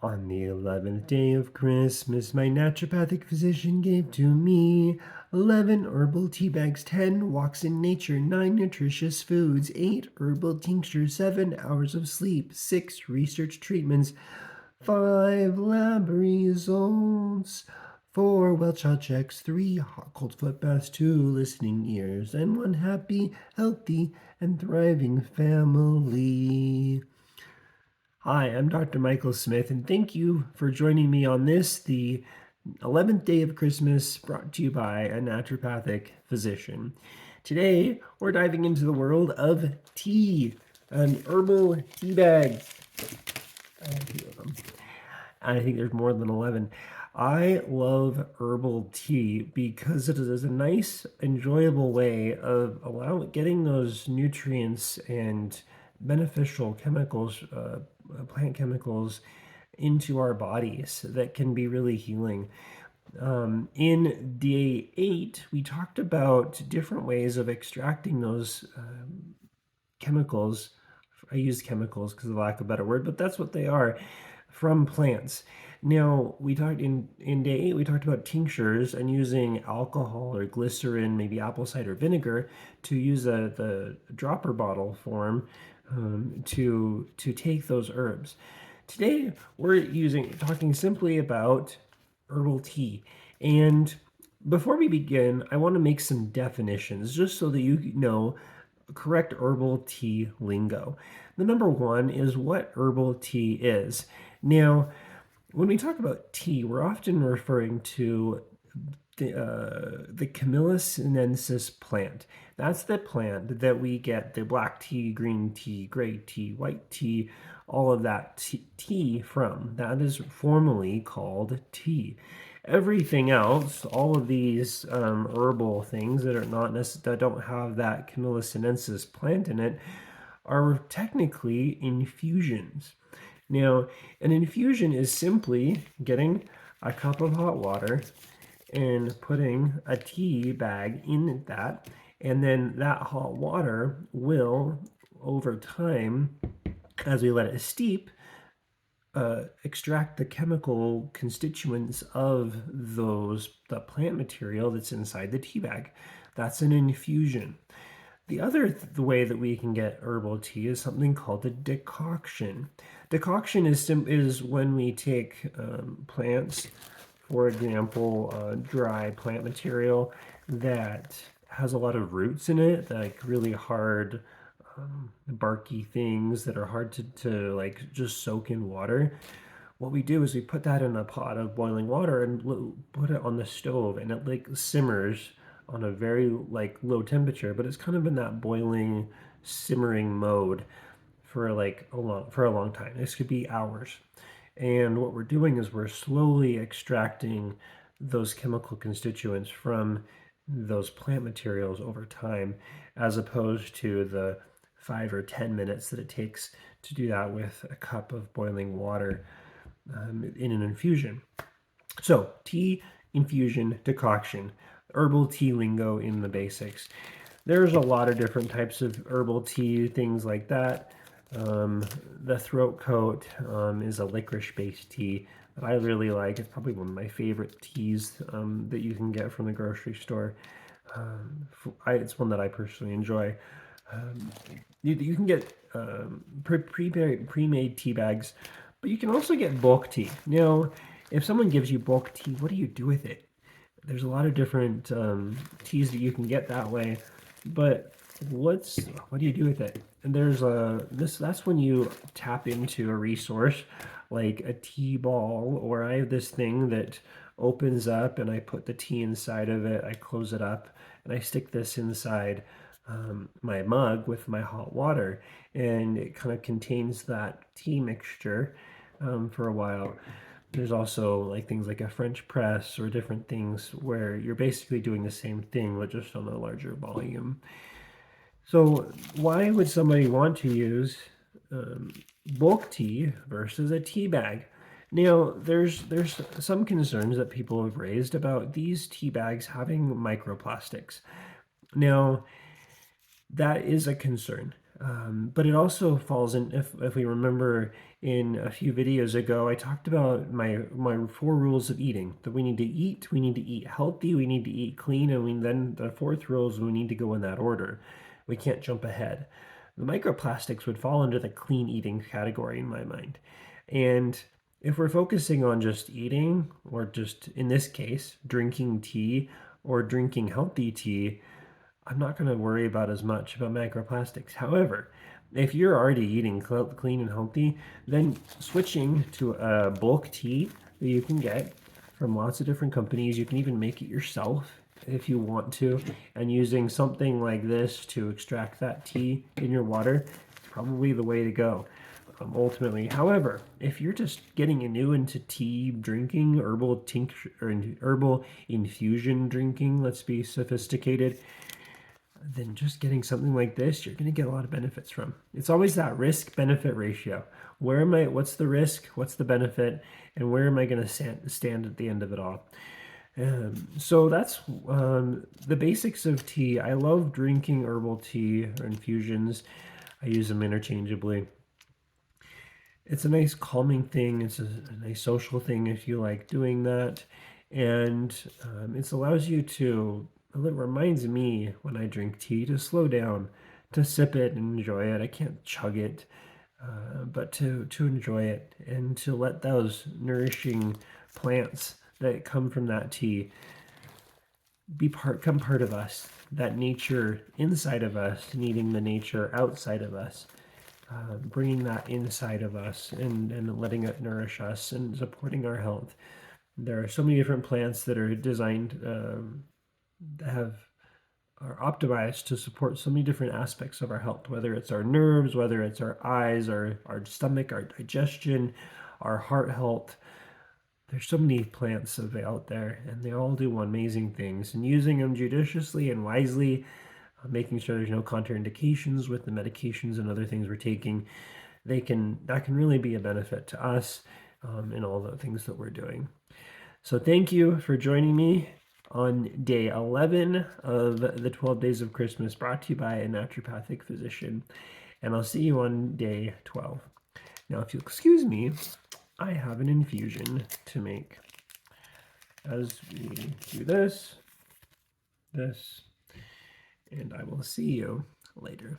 On the 11th day of Christmas, my naturopathic physician gave to me 11 herbal tea bags, 10 walks in nature, 9 nutritious foods, 8 herbal tinctures, 7 hours of sleep, 6 research treatments, 5 lab results, 4 well child checks, 3 hot cold foot baths, 2 listening ears, and 1 happy, healthy, and thriving family. Hi, I'm Dr. Michael Smith, and thank you for joining me on this, the 11th day of Christmas, brought to you by a naturopathic physician. Today, we're diving into the world of tea, an herbal tea bag. I have 2 of them. I think there's more than 11. I love herbal tea because it is a nice, enjoyable way of getting those nutrients and beneficial chemicals, plant chemicals, into our bodies that can be really healing. In day 8, we talked about different ways of extracting those chemicals. I use chemicals because of lack of a better word, but that's what they are, from plants. Now, we talked in day 8, we talked about tinctures and using alcohol or glycerin, maybe apple cider vinegar, to use the dropper bottle form to take those herbs. Today, we're talking simply about herbal tea. And before we begin, I want to make some definitions just so that you know correct herbal tea lingo. The number one is what herbal tea is. Now, when we talk about tea, we're often referring to the Camellia sinensis plant. That's the plant that we get the black tea, green tea, gray tea, white tea, all of that tea from. That is formally called tea. Everything else, all of these herbal things that are not that don't have that Camellia sinensis plant in it, are technically infusions. Now, an infusion is simply getting a cup of hot water and putting a tea bag in that, and then that hot water will, over time, as we let it steep, extract the chemical constituents of the plant material that's inside the tea bag. That's an infusion. The other way that we can get herbal tea is something called a decoction. Decoction is when we take plants, for example, dry plant material that has a lot of roots in it, like really hard, barky things that are hard to like just soak in water. What we do is we put that in a pot of boiling water and put it on the stove, and it like simmers on a very like low temperature, but it's kind of in that boiling, simmering mode for a long time. This could be hours. And what we're doing is we're slowly extracting those chemical constituents from those plant materials over time, as opposed to the 5 or 10 minutes that it takes to do that with a cup of boiling water in an infusion. So, tea, infusion, decoction, herbal tea lingo in the basics. There's a lot of different types of herbal tea, things like that. The throat coat is a licorice-based tea that I really like. It's probably one of my favorite teas that you can get from the grocery store. It's one that I personally enjoy. You can get pre-made tea bags, but you can also get bulk tea. Now, if someone gives you bulk tea, what do you do with it? There's a lot of different teas that you can get that way, but what do you do with it? And that's when you tap into a resource like a tea ball, or I have this thing that opens up and I put the tea inside of it, I close it up, and I stick this inside my mug with my hot water, and it kind of contains that tea mixture for a while. There's also like things like a French press or different things where you're basically doing the same thing but just on a larger volume. So why would somebody want to use bulk tea versus a tea bag? Now, there's some concerns that people have raised about these tea bags having microplastics. Now, that is a concern. But it also falls in, if we remember in a few videos ago, I talked about my 4 rules of eating, that we need to eat healthy, we need to eat clean, and then the fourth rule is we need to go in that order. We can't jump ahead. The microplastics would fall under the clean eating category in my mind. And if we're focusing on just eating, or just in this case, drinking tea or drinking healthy tea, I'm not going to worry about as much about microplastics. However, if you're already eating clean and healthy, then switching to a bulk tea that you can get from lots of different companies, you can even make it yourself if you want to, and using something like this to extract that tea in your water is probably the way to go. Ultimately, however, if you're just getting new into tea drinking, herbal tincture or herbal infusion drinking, let's be sophisticated, then just getting something like this, you're going to get a lot of benefits from. It's always that risk benefit ratio. What's the risk, what's the benefit, and where am I going to stand at the end of it all? So that's the basics of tea. I love drinking herbal tea or infusions. I use them interchangeably. It's a nice calming thing. It's a nice social thing if you like doing that. And it allows you to, well, it reminds me when I drink tea to slow down, to sip it and enjoy it. I can't chug it, but to enjoy it and to let those nourishing plants that come from that tea become part of us. That nature inside of us needing the nature outside of us. Bringing that inside of us and letting it nourish us and supporting our health. There are so many different plants that are designed that are optimized to support so many different aspects of our health, whether it's our nerves, whether it's our eyes, our stomach, our digestion, our heart health. There's so many plants out there, and they all do amazing things. And using them judiciously and wisely, making sure there's no contraindications with the medications and other things we're taking, that can really be a benefit to us in all the things that we're doing. So thank you for joining me on day 11 of the 12 Days of Christmas, brought to you by a naturopathic physician. And I'll see you on day 12. Now, if you'll excuse me, I have an infusion to make. As we do this, and I will see you later.